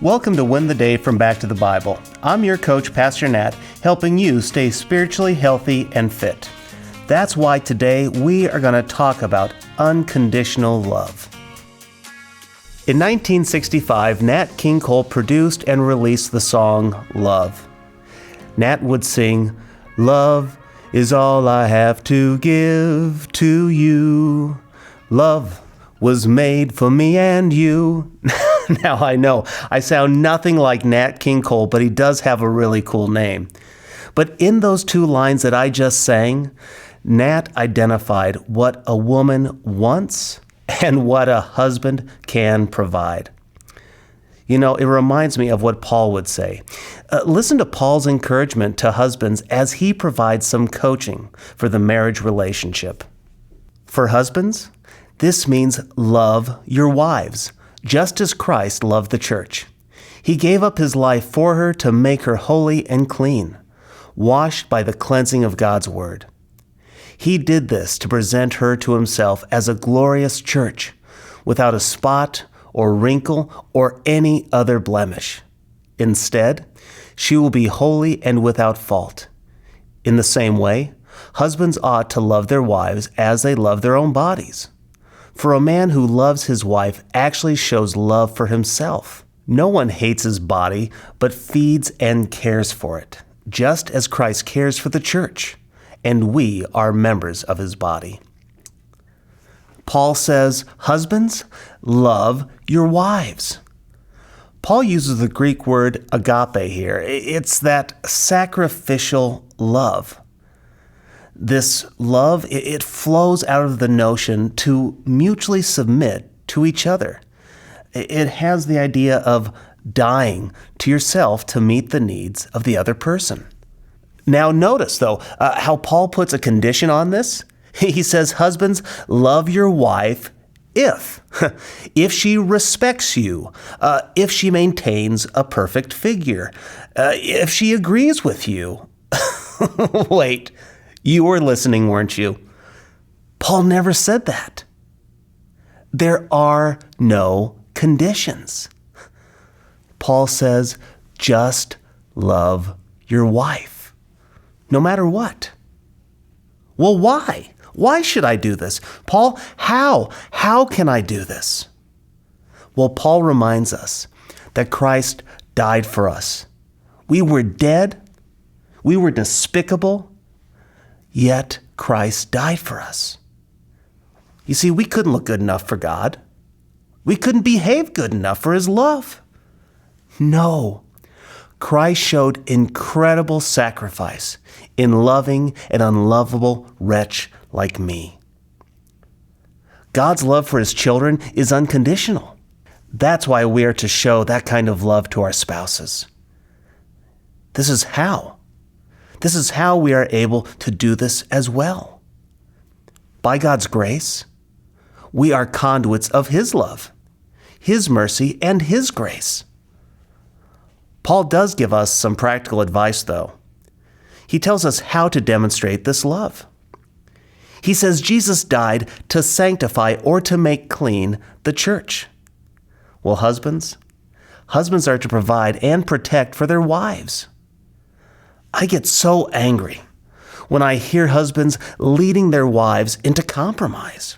Welcome to Win the Day from Back to the Bible. I'm your coach, Pastor Nat, helping you stay spiritually healthy and fit. That's why today we are going to talk about unconditional love. In 1965, Nat King Cole produced and released the song Love. Nat would sing, "Love is all I have to give to you. Love was made for me and you." Now I know I sound nothing like Nat King Cole, but he does have a really cool name. But in those two lines that I just sang, Nat identified what a woman wants and what a husband can provide. You know, it reminds me of what Paul would say. Listen to Paul's encouragement to husbands as he provides some coaching for the marriage relationship. For husbands, this means love your wives, just as Christ loved the church. He gave up his life for her to make her holy and clean, washed by the cleansing of God's word. He did this to present her to himself as a glorious church, without a spot or wrinkle or any other blemish. Instead, she will be holy and without fault. In the same way, husbands ought to love their wives as they love their own bodies. For a man who loves his wife actually shows love for himself. No one hates his body, but feeds and cares for it, just as Christ cares for the church, and we are members of his body. Paul says, husbands, love your wives. Paul uses the Greek word agape here. It's that sacrificial love. This love, it flows out of the notion to mutually submit to each other. It has the idea of dying to yourself to meet the needs of the other person. Now notice, though, how Paul puts a condition on this. He says, husbands, love your wife if she respects you, if she maintains a perfect figure, if she agrees with you. Wait. You were listening, weren't you? Paul never said that. There are no conditions. Paul says, just love your wife, no matter what. Well, why? Why should I do this? Paul, how? How can I do this? Well, Paul reminds us that Christ died for us. We were dead. We were despicable. Yet Christ died for us. You see, we couldn't look good enough for God. We couldn't behave good enough for his love. No, Christ showed incredible sacrifice in loving an unlovable wretch like me. God's love for his children is unconditional. That's why we are to show that kind of love to our spouses. This is how we are able to do this as well. By God's grace, we are conduits of his love, his mercy, and his grace. Paul does give us some practical advice, though. He tells us how to demonstrate this love. He says Jesus died to sanctify or to make clean the church. Well, husbands are to provide and protect for their wives. I get so angry when I hear husbands leading their wives into compromise,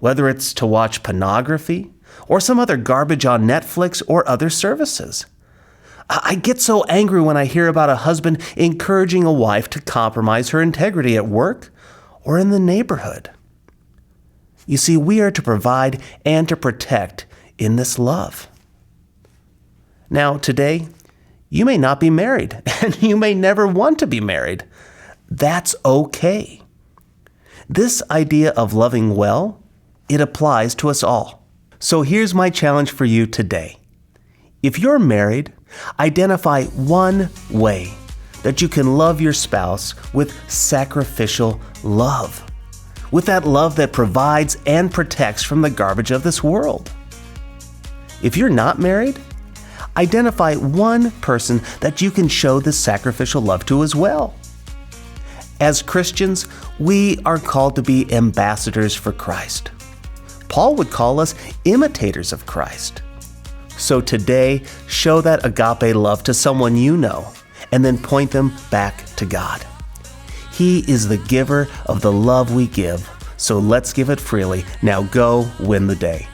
whether it's to watch pornography or some other garbage on Netflix or other services. I get so angry when I hear about a husband encouraging a wife to compromise her integrity at work or in the neighborhood. You see, we are to provide and to protect in this love. Now, today, you may not be married, and you may never want to be married. That's okay. This idea of loving well, it applies to us all. So here's my challenge for you today. If you're married, identify one way that you can love your spouse with sacrificial love, with that love that provides and protects from the garbage of this world. If you're not married, identify one person that you can show this sacrificial love to as well. As Christians, we are called to be ambassadors for Christ. Paul would call us imitators of Christ. So today, show that agape love to someone you know, and then point them back to God. He is the giver of the love we give, so let's give it freely. Now go win the day.